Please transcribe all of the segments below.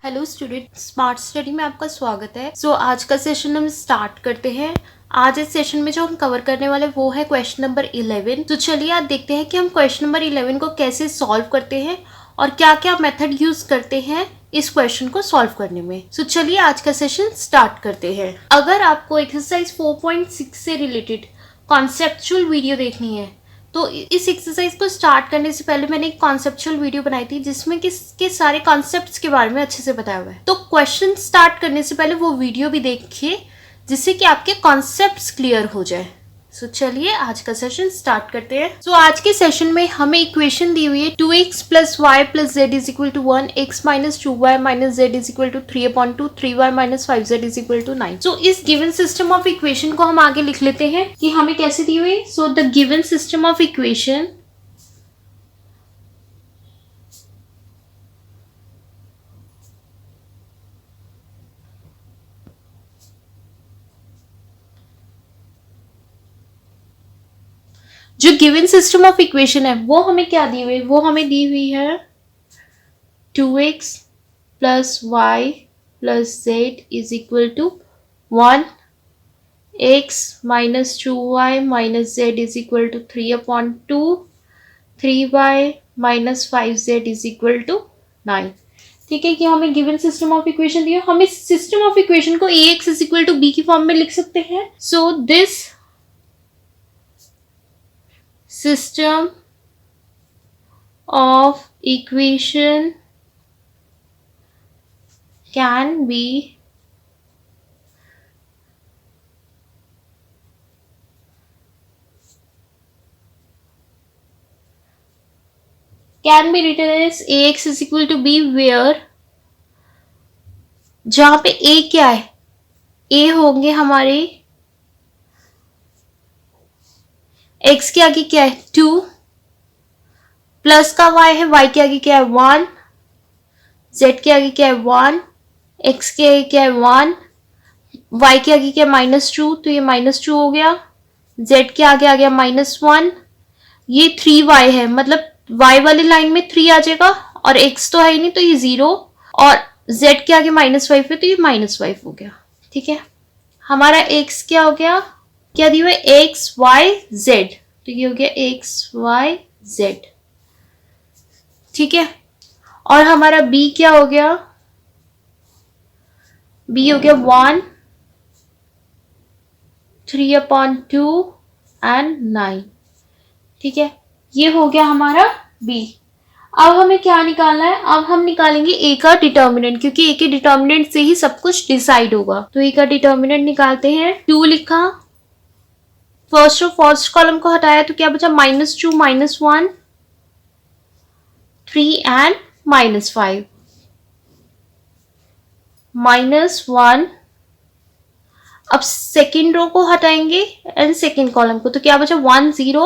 Hello student, smart study में आपका स्वागत है। आज का सेशन हम स्टार्ट करते हैं। आज इस सेशन में जो हम कवर करने वाले वो है क्वेश्चन नंबर 11। तो चलिए आज देखते हैं कि हम क्वेश्चन नंबर 11 को कैसे सॉल्व करते हैं और क्या क्या मेथड यूज करते हैं इस क्वेश्चन को सॉल्व करने में। चलिए आज का सेशन स्टार्ट करते हैं। अगर आपको एक्सरसाइज 4.6 से रिलेटेड कॉन्सेप्चुअल वीडियो देखनी है तो इस एक्सरसाइज को स्टार्ट करने से पहले मैंने एक कॉन्सेप्चुअल वीडियो बनाई थी जिसमें किसके सारे कॉन्सेप्ट्स के बारे में अच्छे से बताया हुआ है। तो क्वेश्चन स्टार्ट करने से पहले वो वीडियो भी देखिए जिससे कि आपके कॉन्सेप्ट्स क्लियर हो जाए। चलिए आज का सेशन स्टार्ट करते हैं। आज के सेशन में हमें इक्वेशन दी हुई है 2x plus y plus z is equal to 1, x minus 2y minus z is equal to 3/2, 3y minus 5z is equal to 9। इस गिवन सिस्टम ऑफ इक्वेशन को हम आगे लिख लेते हैं कि हमें कैसे दी हुई। The given system of equation जो गिवन सिस्टम ऑफ इक्वेशन है वो हमें क्या दी हुई, वो हमें दी हुई है 2x plus y plus z is equal to 1, x minus 2y minus z is equal to 3/2, 3y minus 5z is equal to 9। ठीक है कि हमें गिवन सिस्टम ऑफ इक्वेशन दिया। हम इस सिस्टम ऑफ इक्वेशन को ax is equal to b की form में लिख सकते हैं। This system of equation can be written as ax is equal to b where जहां पे a क्या है, a होंगे हमारे x के आगे क्या है 2, प्लस का y है, y के आगे क्या है 1, z के आगे क्या है 1, x के आगे क्या है 1, y के आगे क्या है -2, तो ये -2 हो गया। z के आगे आ गया -1, ये 3y है, मतलब y वाली लाइन में 3 आ जाएगा और x तो है ही नहीं तो ये 0, और z के आगे -5 है तो ये -5 हो गया। ठीक है, हमारा x क्या हो गया, क्या दिया हुआ है x y z, तो ये हो गया x y z। ठीक है, और हमारा b क्या हो गया, b हो गया 1, 3/2 एंड 9। ठीक है, ये हो गया हमारा b। अब हमें क्या निकालना है, अब हम निकालेंगे a का डिटर्मिनेंट, क्योंकि a के डिटर्मिनेंट से ही सब कुछ डिसाइड होगा। तो a का डिटर्मिनेंट निकालते हैं। 2 लिखा, फर्स्ट कॉलम को हटाया तो क्या बचा -2 -1 3 एंड -5 -1। अब सेकेंड रो को हटाएंगे एंड सेकेंड कॉलम को, तो क्या बचा 1 0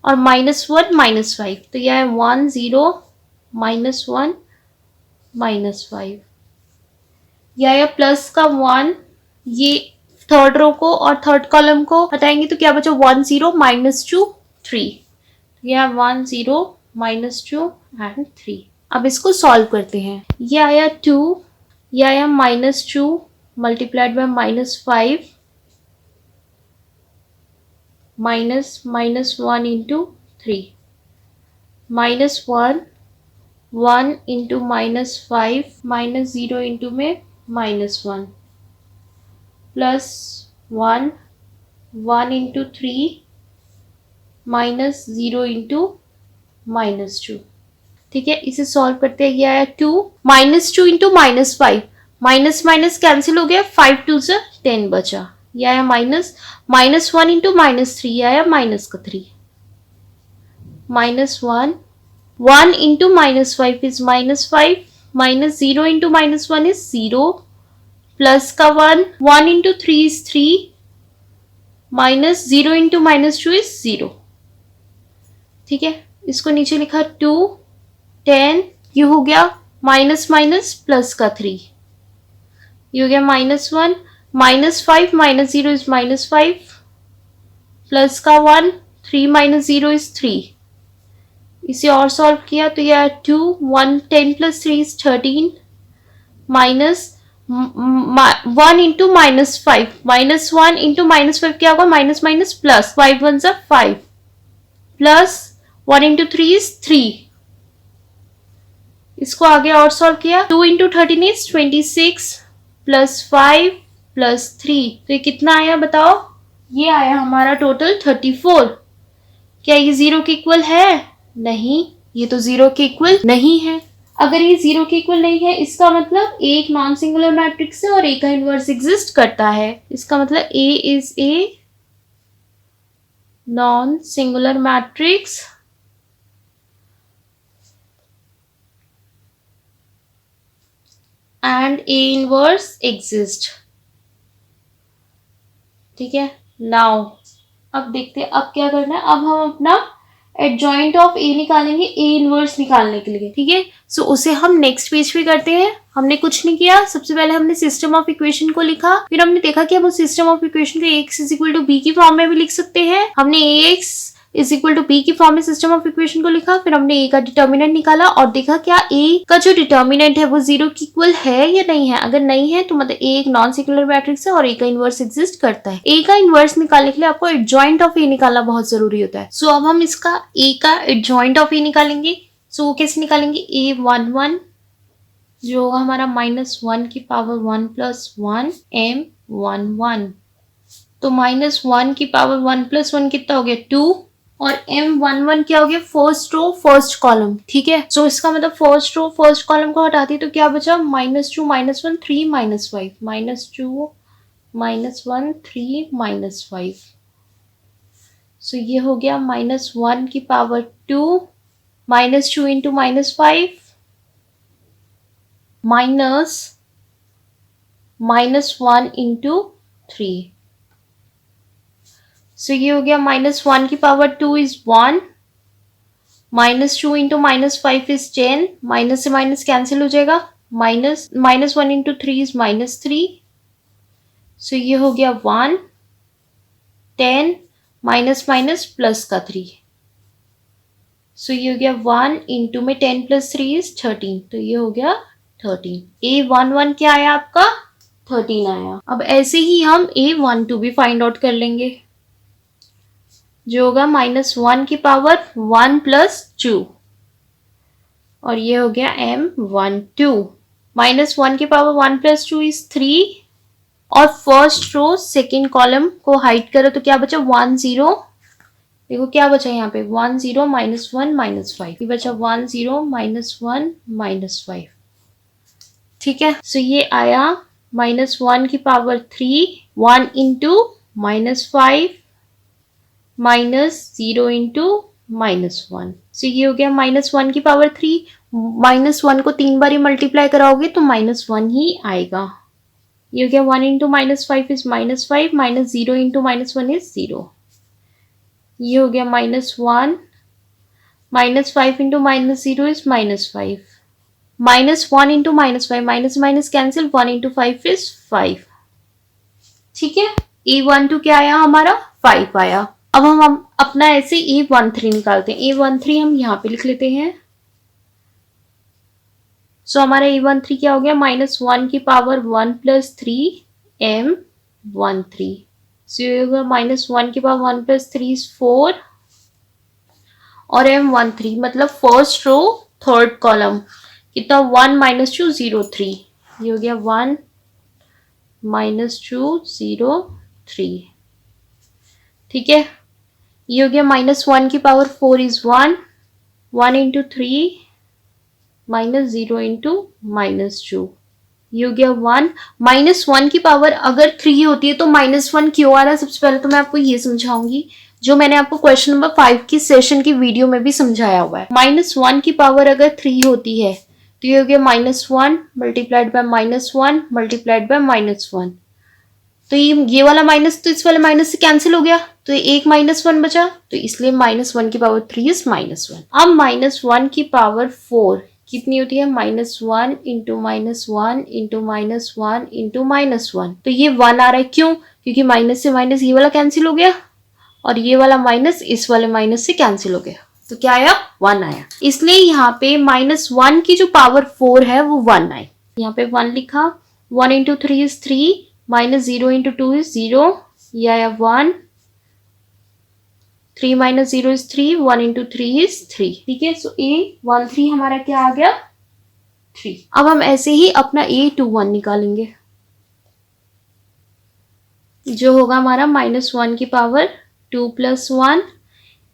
और -1 -5, तो यह है 1 0 -1 -5। यह प्लस का 1, ये थर्ड रो को और थर्ड कॉलम को हटाएंगे तो क्या बचा 1 0 -2 3, यह 1 0 -2 एंड 3। अब इसको सॉल्व करते हैं। ये आया 2, यह आया -2 multiplied by -5 -1 into 3, -1 1 into -5 -0 into में -1 प्लस 1 1 इंटू 3 -0 इंटू -2। ठीक है, इसे सॉल्व करते हैं। ये आया 2 -2 इंटू -5, माइनस माइनस कैंसिल हो गया, 5 2 से 10 बचा। यह आया -1 इंटू -3 आया -3, -1 1 into -5 is -5, -0 into -1 is 0, plus का 1 इंटू 3 इज 3, -0 इंटू -2 इज 0। ठीक है, इसको नीचे लिखा 2 10, ये हो गया माइनस माइनस प्लस का 3, ये हो गया -1 -5 -0 इज -5, प्लस का 1 3 -0 इज 3। इसे और सॉल्व किया तो यह 2 1 10 plus 3 is 13, minus 1 into -5, -1 into -5 क्या होगा, माइनस माइनस प्लस, 5 1 सा 5 प्लस 1 into 3 is 3। इसको आगे और सॉल्व किया, 2 into 13 is 26 प्लस 5 प्लस 3, तो ये कितना आया बताओ, ये आया हमारा टोटल 34। क्या ये 0 के इक्वल है? नहीं, ये तो 0 के इक्वल नहीं है। अगर ये 0 के इक्वल नहीं है, इसका मतलब ए एक नॉन सिंगुलर मैट्रिक्स है और ए का इनवर्स एग्जिस्ट करता है। इसका मतलब A is a non singular matrix and A inverse exist. ठीक है, नाउ अब देखते हैं अब क्या करना है। अब हम अपना एडजॉइंट ऑफ ए निकालेंगे, ए इनवर्स निकालने के लिए। ठीक है, सो उसे हम नेक्स्ट पेज पे करते हैं। हमने कुछ नहीं किया, सबसे पहले हमने सिस्टम ऑफ इक्वेशन को लिखा, फिर हमने देखा कि हम उस सिस्टम ऑफ इक्वेशन को x is equal to b की फॉर्म में भी लिख सकते हैं। हमने x is equal to b की फॉर्म में सिस्टम ऑफ इक्वेशन को लिखा, फिर हमने ए का डिटर्मिनेंट निकाला और देखा क्या ए का जो डिटर्मिनेंट है वो 0 के इक्वल है या नहीं है। अगर नहीं है तो मतलब ए एक नॉन सिंगुलर मैट्रिक्स है और ए का इनवर्स एग्जिस्ट करता है। ए का इनवर्स निकालने के लिए आपको एडजॉइंट ऑफ ए निकालना बहुत जरूरी होता है। सो अब हम इसका ए का एडजॉइंट ऑफ ए निकालेंगे। सो वो कैसे निकालेंगे, a11 जो होगा हमारा -1 की पावर 1 + 1 m11, तो -1 की पावर 1 + 1 कितना हो गया 2 और m11 क्या हो गया फर्स्ट रो फर्स्ट कॉलम। ठीक है, सो इसका मतलब फर्स्ट रो फर्स्ट कॉलम को हटाती तो क्या बचा, -2 -1 3 -5, -2 -1 3 -5। सो ये हो गया -1 की पावर 2 -2 into -5 -1 into 3। सो ये हो गया -1 की power 2 is 1, -2 into -5 is 10, minus से माइनस कैंसिल हो जाएगा, -1 into 3 is -3। सो ये हो गया 1 10 माइनस माइनस प्लस का 3। सो ये हो गया 1 इंटू में 10 + 3 is 13, तो ये हो गया 13। a11 क्या आया आपका 13 आया। अब ऐसे ही हम a12 भी फाइंड आउट कर लेंगे, जो होगा -1 की पावर 1 + 2 और ये हो गया m12। -1 की पावर 1 + 2 is 3 और फर्स्ट रो सेकेंड कॉलम को हाइड करो तो क्या बचा 1 0। देखो क्या बचा यहाँ पे 1 0 -1 -5, ये बचा 1 0 -1 -5। ठीक है, सो ये आया -1 की पावर 3 1 इंटू -5 -0 इंटू -1। सो ये हो गया -1 की पावर 3, -1 को 3 बार ही मल्टीप्लाई कराओगे तो -1 ही आएगा। ये हो गया 1 इंटू -5 is -5 -0 इंटू -1 is 0। ये हो गया -1 -5 into -0 is -5 -1 into -5 minus cancel 1 into 5 is 5। ठीक है, a12 क्या आया हमारा 5 आया। अब हम अपना ऐसे a13 निकालते हैं। a13 हम यहाँ पे लिख लेते हैं। सो हमारा a13 क्या हो गया -1 की पावर 1 + 3 m13। सो ये होगा -1 की पावर 1 + 3 is 4 और m13 मतलब फर्स्ट रो थर्ड कॉलम कितना 1 -2 0 3। ये हो गया 1 -2 0 3। ठीक है, ये हो गया -1 की पावर 4 is 1 1 इंटू 3 -0 इंटू -2। ये हो गया 1 -1 की पावर अगर 3 होती है तो -1 क्यों आ रहा है। सबसे पहले तो मैं आपको ये समझाऊंगी जो मैंने आपको क्वेश्चन नंबर 5 की सेशन की वीडियो में भी समझाया हुआ है। -1 की पावर अगर 3 होती है तो ये हो गया -1 मल्टीप्लाइड बाय -1 मल्टीप्लाइड बाय -1। तो ये वाला माइनस तो इस वाले माइनस से कैंसिल हो गया, तो एक -1 बचा, तो इसलिए -1 की पावर 3 is -1। अब -1 की पावर 4 कितनी होती है -1 इंटू -1 इंटू -1 इंटू -1। तो ये 1 आ रहा है, क्यों, क्योंकि माइनस से माइनस ये वाला कैंसिल हो गया और ये वाला माइनस इस वाले माइनस से कैंसिल हो गया, तो क्या आया 1 आया। इसलिए यहाँ पे -1 की जो पावर 4 है वो 1 आई। यहाँ पे 1 लिखा, 1 into 3 is 3, minus 0 into 2 is 0, ये आया 1, 3 माइनस 0 इज 3, 1 इंटू 3 इज 3। ठीक है, सो A13 हमारा क्या आ गया, 3। अब हम ऐसे ही अपना A21 निकालेंगे, जो होगा हमारा -1 की पावर 2 + 1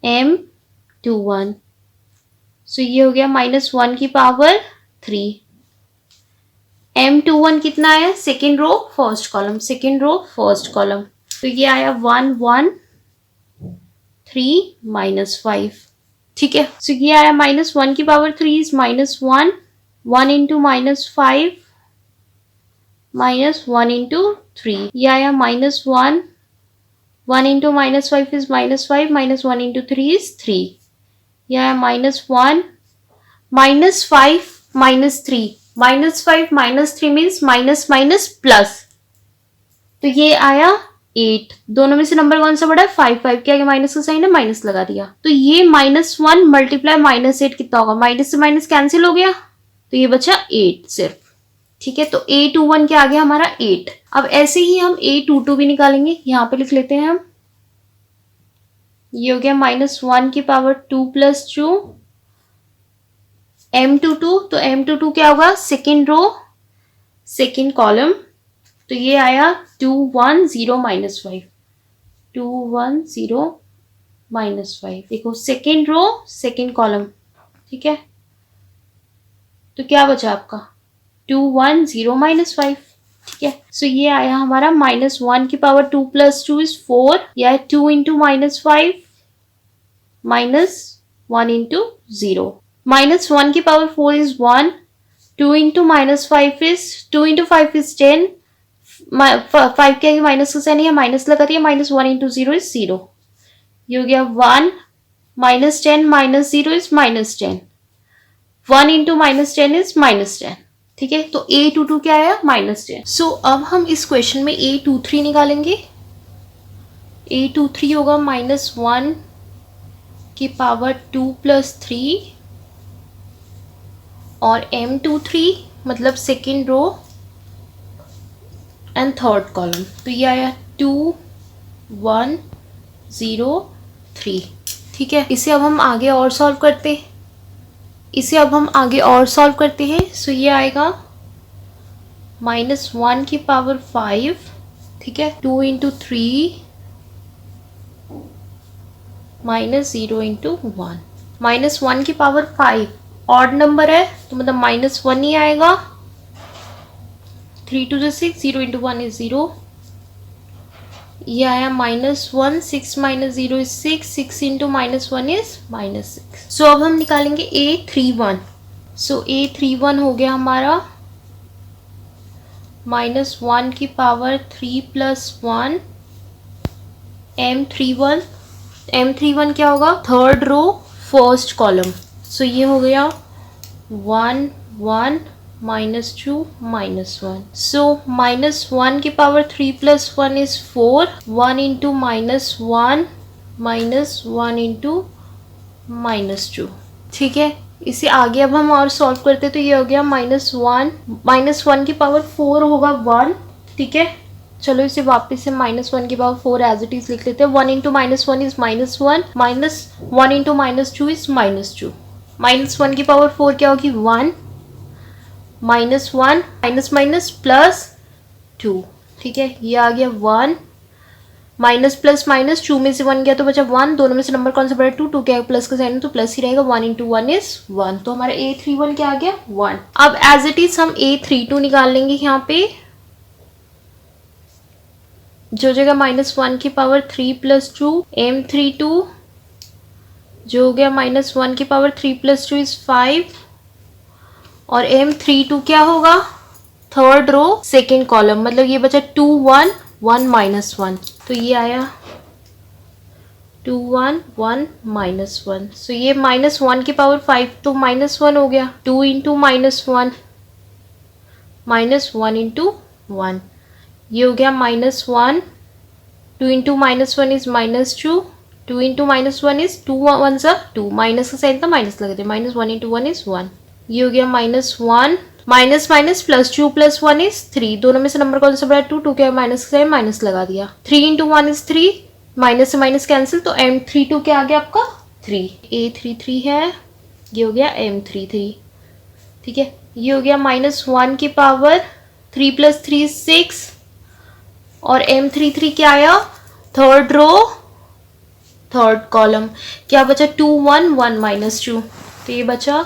M21। सो ये हो गया -1 की पावर 3। M21 कितना आया, second row first column, second row first column, तो ये आया 1 1 3 -5। ठीक है, सो ये आया -1 की पावर 3 इज -1, 1 इंटू -5 -1 इंटू 3, ये आया -1, 1 इंटू -5 इज -5, -1 इंटू 3 इज 3, ये आया -1, -5 -3, -5 -3 मीन्स माइनस माइनस प्लस, तो ये आया 8। दोनों में से नंबर कौन सा बड़ा है, 5, 5 के आगे माइनस का साइन है, माइनस लगा दिया, तो ये -1 मल्टीप्लाई -8 कितना होगा, माइनस से माइनस कैंसिल हो गया, तो ये बचा 8 सिर्फ। ठीक है, तो A21 के आगे हमारा 8। अब ऐसे ही हम A22 भी निकालेंगे, यहाँ पे लिख लेते हैं हम, ये हो गया -1 की पावर 2 + 2 M22, तो M22 क्या होगा, सेकेंड रो सेकेंड कॉलम, तो ये आया 2 1 0 -5, 2 1 0 -5, देखो सेकेंड रो सेकेंड कॉलम। ठीक है, तो क्या बचा आपका 2 1 0 -5। ठीक है, सो ये आया हमारा -1 की पावर 2 + 2 इज 4, या 2 इंटू -5 -1 इंटू 0, -1 की power 4 is 1, 2 into -5 is 2 into 5 is 10, 5 के आगे माइनस का साइन है, माइनस लगा दिया, -1 इंटू 0 इज 0, ये हो गया 1, -10 -0 इज -10, 1 इंटू -10 इज -10। ठीक है, तो A22 क्या आया, -10। सो अब हम इस क्वेश्चन में A23 निकालेंगे, A23 होगा -1 की पावर 2 + 3 और M23 मतलब second row and third column, तो ये आया 2 1 0 3। ठीक है, इसे अब हम आगे और सॉल्व करते हैं, सो ये आएगा -1 की पावर 5, ठीक है, 2 इंटू 3 -0 इंटू 1, -1 की पावर 5 ऑड नंबर है, तो मतलब -1 ही आएगा, 3 2 6, 0 इंटू 1 इज 0, ये आया -1, 6 -0 इज 6, 6 इंटू -1 इज -6। सो अब हम निकालेंगे A31, सो A31 हो गया हमारा -1 की पावर 3 + 1 M31 क्या होगा, थर्ड रो फर्स्ट कॉलम, सो ये हो गया 1 1 -2 -1, सो -1 की पावर 3 + 1 इज 4, 1 इंटू -1 -1 इंटू -2। ठीक है, इसे आगे अब हम और सॉल्व करते, तो ये हो गया -1 की पावर 4 होगा 1। ठीक है, चलो इसे वापस से -1 की पावर 4 एज इट इज लिख लेते हैं, 1 इंटू -1 इज -1, -1 इंटू -2 इज -2, -1 की पावर 4 क्या होगी 1, -1 माइनस प्लस 2। ठीक है, ये आ गया 1, माइनस प्लस माइनस 2 में से 1 गया तो बचा 1, दोनों में से नंबर कौन सा बड़ा, 2 2 क्या प्लस का साइन है तो प्लस ही रहेगा, 1 इंटू 1 इज 1, तो हमारा A31 क्या आ गया 1। अब एज इट इज हम A32 निकाल लेंगे, यहाँ पे जो जगह -1 की पावर 3 + 2 M32, जो हो गया -1 की पावर 3 + 2 इज 5, और M32 क्या होगा, थर्ड रो सेकेंड कॉलम, मतलब ये बचा 2 1 1 -1, तो ये आया 2 1 1 -1, सो ये -1 की पावर 5 तो -1 हो गया, 2 इंटू -1 -1 इंटू 1, ये हो गया -1, 2 इंटू -1 इज -2, 2 इंटू -1 इज 2 1 सा 2, माइनस का साइन था माइनस लगा दिया, -1 इंटू 1 इज 1, ये हो गया -1, माइनस माइनस प्लस 2 + 1 इज 3, दोनों में से नंबर कौन सा बड़ा है? 2, 2 क्या माइनस से माइनस लगा दिया, 3 × 1 इज 3, माइनस से माइनस कैंसिल, तो M32 क्या आ गया आपका? 3, A33 है, ये हो गया M33, ठीक है। ये हो गया -1 की पावर 3 + 3 6, और M33 क्या आया? थर्ड रो थर्ड कॉलम, क्या बचा? 2 1 1 -2, तो ये बचा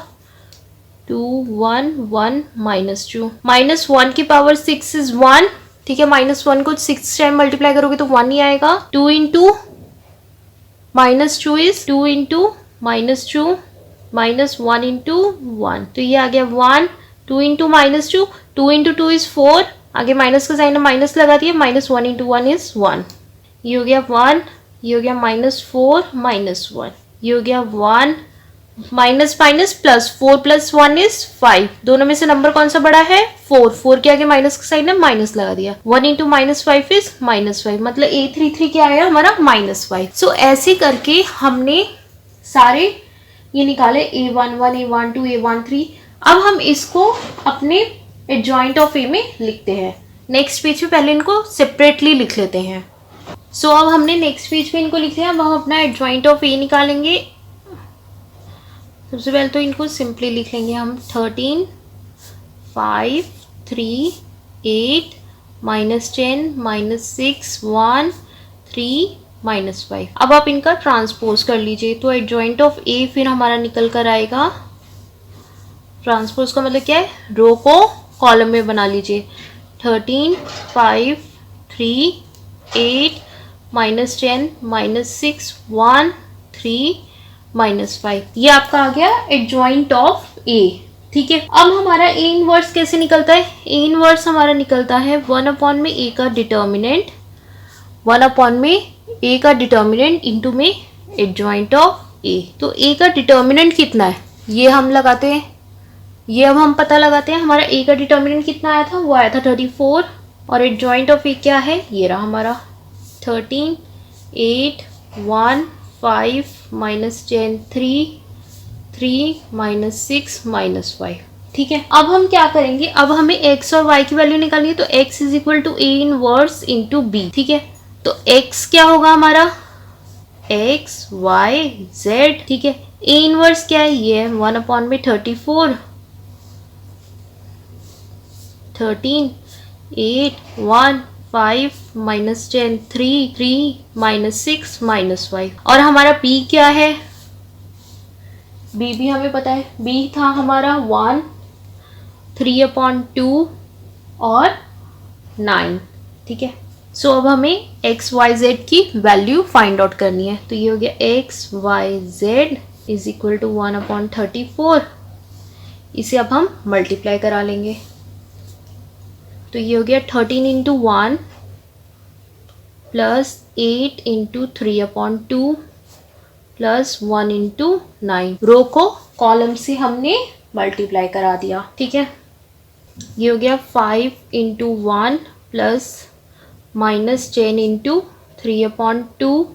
2 1 1 -2, -1 की पावर 6 इज 1, ठीक है। -1 को 6 टाइम मल्टीप्लाई करोगे तो 1 ही आएगा। 2 × -2 इज 2 × -2 -1 × 1, तो ये आ गया 1, 2 × -2, 2 × 2 इज 4, आगे माइनस का साइन माइनस लगा दिया, -1 × 1 इज 1, ये हो गया 1, ये हो गया -4 -1, ये हो गया 1, माइनस माइनस प्लस 4 + 1 इज 5, दोनों में से नंबर कौन सा बड़ा है? 4, 4 के आगे माइनस का साइन है, माइनस लगा दिया, 1 × -5 इज -5, मतलब A33 क्या आया हमारा? -5। सो ऐसे करके हमने सारे ये निकाले, A11 A12 A13। अब हम इसको अपने एडजॉइंट ऑफ ए में लिखते हैं। नेक्स्ट पेज पे पहले इनको सेपरेटली लिख लेते हैं। सो अब हमने नेक्स्ट पेज पे इनको लिख लिया, अब हम अपना एडजॉइंट ऑफ ए निकालेंगे। सबसे पहले तो इनको सिंपली लिख लेंगे हम, 13 5 3 8 -10 -6 1 3 -5। अब आप इनका ट्रांसपोज कर लीजिए, तो एडजॉइंट ऑफ ए फिर हमारा निकल कर आएगा, ट्रांसपोज का मतलब क्या है? रो को कॉलम में बना लीजिए, 13 5 3 8 -10 -6 1 3 -5, ये आपका आ गया एडजॉइंट ऑफ ए, ठीक है। अब हमारा ए इनवर्स कैसे निकलता है? ए इनवर्स हमारा निकलता है 1/में ए का डिटर्मिनेंट, 1/में ए का डिटर्मिनेंट इंटू में एडजॉइंट ऑफ ए। तो ए का डिटर्मिनेंट कितना है ये हम लगाते हैं, ये अब हम पता लगाते हैं। हमारा ए का डिटर्मिनेंट कितना आया था? वो आया था 34, और एडजॉइंट ऑफ ए क्या है? ये रहा हमारा 13 8 1 5 -10 3 3 -6 -5, ठीक है। अब हम क्या करेंगे? अब हमें x और y की वैल्यू निकालनी है, तो x = a inverse into b, ठीक है। तो x क्या होगा हमारा? x y z, ठीक है। a इनवर्स क्या है? ये 1/में 34, 13 8 1 5 -10 3 3 -6 -5, और हमारा b क्या है? b भी हमें पता है, b था हमारा 1 3/2 और 9, ठीक है। सो अब हमें x y z की वैल्यू फाइंड आउट करनी है, तो ये हो गया x y z = 1/34, इसे अब हम मल्टीप्लाई करा लेंगे, तो ये हो गया 13 × 1 + 8 × 3/2 + 1 × 9, रो को कॉलम से हमने मल्टीप्लाई करा दिया, ठीक है। ये हो गया 5 × 1 + -10 × 3/2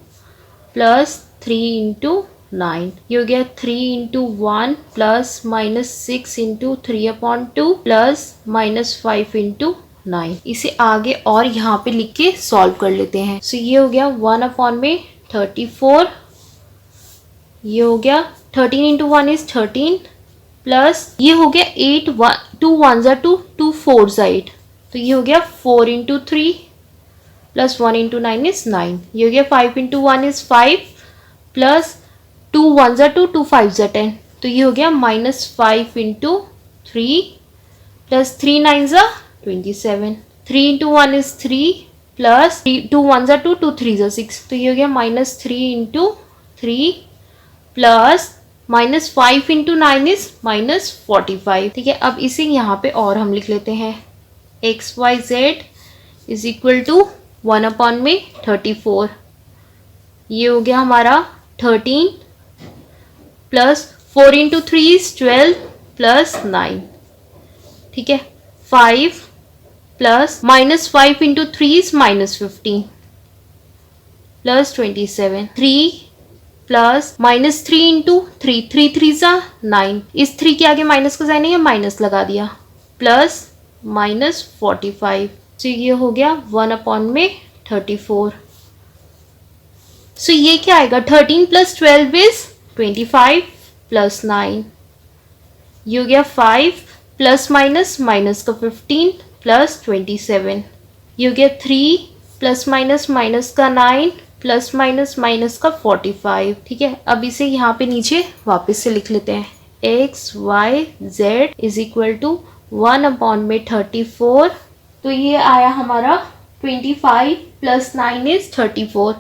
+ 3 × 9, ये हो गया 3 × 1 + -6 × 3/2 + -5 × 9। इसे आगे और यहाँ पे लिख के सॉल्व कर लेते हैं। सो ये हो गया 1/में 34, ये हो गया 13 × 1 इज 13, प्लस ये हो गया 8 2 1 2 2 4 8, तो ये हो गया 4 × 3 प्लस 1 × 9 इज 9, ये हो गया 5 × 1 इज 5 प्लस 2 1 2 2 5 10, तो ये हो गया -5 × 3 प्लस 3 9 27, 3 × 1 इज 3 प्लस 2 1 2 2 3 6, तो ये हो गया -3 × 3 प्लस -5 × 9 इज -45, ठीक है। अब इसे यहाँ पे और हम लिख लेते हैं, x y z = 1/में 34, ये हो गया हमारा 13 प्लस 4 × 3 इज 12 प्लस 9, ठीक है। 5 plus -5 × 3 is -15 plus 27, 3 plus -3 into 3, 3 3 सा 9, इस 3 के आगे माइनस का साइन है, माइनस लगा दिया, प्लस -45, तो ये हो गया 1/34। सो ये क्या आएगा, 13 + 12 इज 25 प्लस 9, ये हो गया 5 प्लस माइनस का 15 प्लस 27, ये हो गया 3 प्लस माइनस का 9 प्लस माइनस का 45। ठीक है, अब इसे यहाँ पे नीचे वापस से लिख लेते हैं, x y z is equal to 1/34। तो ये आया हमारा 25 प्लस 9 इज 34।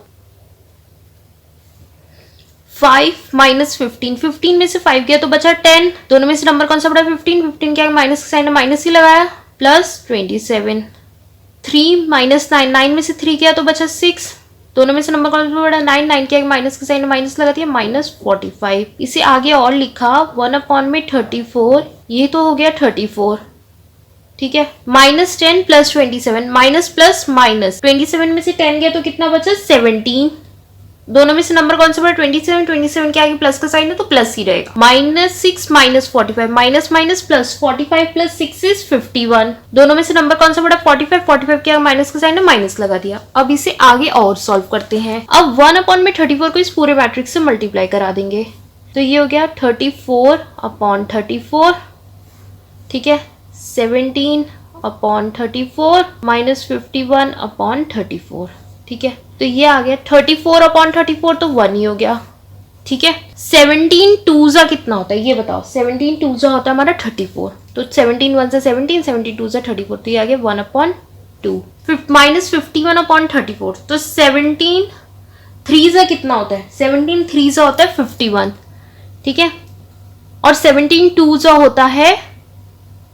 5 माइनस 15, 15 में से 5 गया तो बचा 10, दोनों में से नंबर कौन सा बड़ा, 15, 15 क्या माइनस का साइन है, माइनस ही लगाया, प्लस 27। 3 माइनस 9, 9 में से 3 गया तो बचा 6, दोनों में से नंबर कौन सा बड़ा, 9, 9 क्या माइनस का साइन है, माइनस लगा दिया, -45। इसे आगे और लिखा 1/34, ये तो हो गया 34। ठीक है, -10 प्लस 27, माइनस प्लस माइनस, 27 में से 10 गया तो कितना बचा, 17, दोनों में से नंबर कौन सा बड़ा, 27, 27 के आगे प्लस का साइन है तो प्लस ही रहेगा, -6 minus 45, minus minus plus, 45 plus 6 is 51, दोनों में से नंबर कौन सा बड़ा, 45, 45 के आगे माइनस का साइन है, माइनस लगा दिया। अब इसे आगे और सॉल्व करते हैं। अब 1/34 को इस पूरे मैट्रिक्स से मल्टीप्लाई करा देंगे, तो ये हो गया 34/34। ठीक है, 17/34 माइनस 51/34। ठीक है, तो ये आ गया 34/34, तो 1 ही हो गया। ठीक है, 17 2 कितना होता है ये बताओ, 17 2 होता है हमारा 34, तो 17 1 से 17, 17 2 34, तो ये आ गया 1/2, माइनस 51/34, तो 17 3 कितना होता है, 17 3 होता है 51। ठीक है, और 17 2 होता है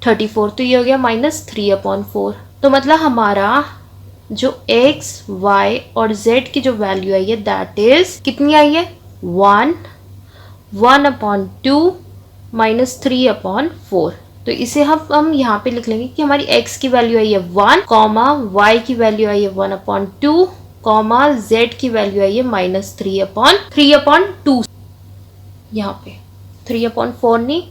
34, तो ये हो गया -3/4। तो मतलब हमारा जो x, y और z की जो वैल्यू आई है दैट इज कितनी आई है, 1, 1/2 -3/4। तो इसे हम यहाँ पे लिख लेंगे कि हमारी x की वैल्यू आई है 1, y की वैल्यू आई है 1/2, z की वैल्यू आई है -3/2। यहाँ पे 3/4 नहीं,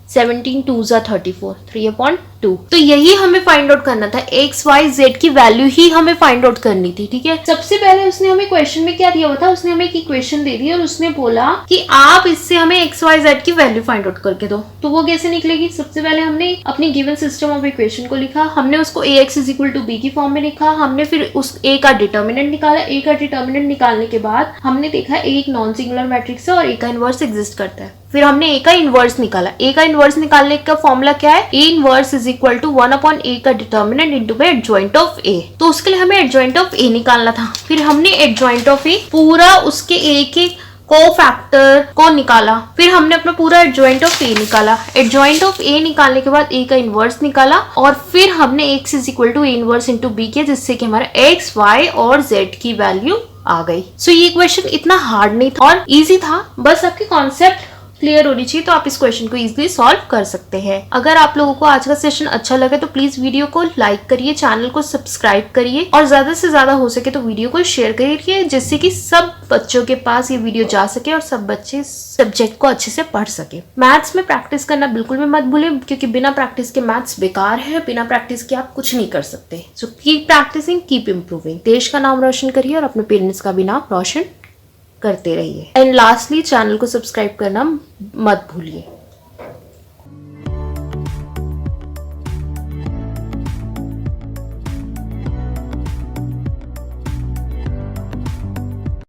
17 2 34, 3/2। तो यही हमें फाइंड आउट करना था, x y z की वैल्यू ही हमें फाइंड आउट करनी थी। ठीक है, सबसे पहले उसने हमें क्वेश्चन में क्या दिया हुआ था, उसने हमें एक इक्वेशन दे दी और उसने बोला कि आप इससे हमें x y z की वैल्यू फाइंड आउट करके दो। तो वो कैसे निकलेगी, सबसे पहले हमने अपनी गिवन सिस्टम ऑफ इक्वेशन को लिखा, हमने उसको ax = b की फॉर्म में लिखा, हमने फिर उस a का डिटर्मिनेंट निकाला, a का डिटर्मिनेंट निकालने के बाद हमने देखा a एक नॉन सिंगुलर मैट्रिक्स है और a का इनवर्स एग्जिस्ट करता है, फिर हमने a का इनवर्स निकाला, a का इनवर्स निकालने का फॉर्मूला क्या है, a इनवर्स = 1/a का डिटर्मिनेंट इनटू में एडजॉइंट ऑफ a। तो उसके लिए हमें एडजॉइंट ऑफ a निकालना था, फिर हमने एडजॉइंट ऑफ a पूरा उसके a के कोफैक्टर को निकाला, फिर हमने अपना पूरा एडजॉइंट ऑफ a निकाला, एडजॉइंट ऑफ a निकालने के बाद a का इनवर्स निकाला और फिर हमने x = a inverse into b किया, जिससे कि हमारा x, y और z की वैल्यू आ गई। सो ये क्वेश्चन इतना हार्ड नहीं था और इजी था, बस आपके कॉन्सेप्ट क्लियर होनी चाहिए तो आप इस क्वेश्चन को इजीली सॉल्व कर सकते हैं। अगर आप लोगों को आज का सेशन अच्छा लगे तो प्लीज वीडियो को लाइक करिए, चैनल को सब्सक्राइब करिए और ज्यादा से ज्यादा हो सके तो वीडियो को शेयर करिए, जिससे कि सब बच्चों के पास ये वीडियो जा सके और सब बच्चे सब्जेक्ट को अच्छे से पढ़ सके। मैथ्स में प्रैक्टिस करना बिल्कुल भी मत भूलें, क्योंकि बिना प्रैक्टिस के मैथ्स बेकार है, बिना प्रैक्टिस के आप कुछ नहीं कर सकते। So keep practicing, keep improving. देश का नाम रोशन करिए और अपने पेरेंट्स का भी नाम रोशन करते रहिए। एंड लास्टली चैनल को सब्सक्राइब करना मत भूलिए।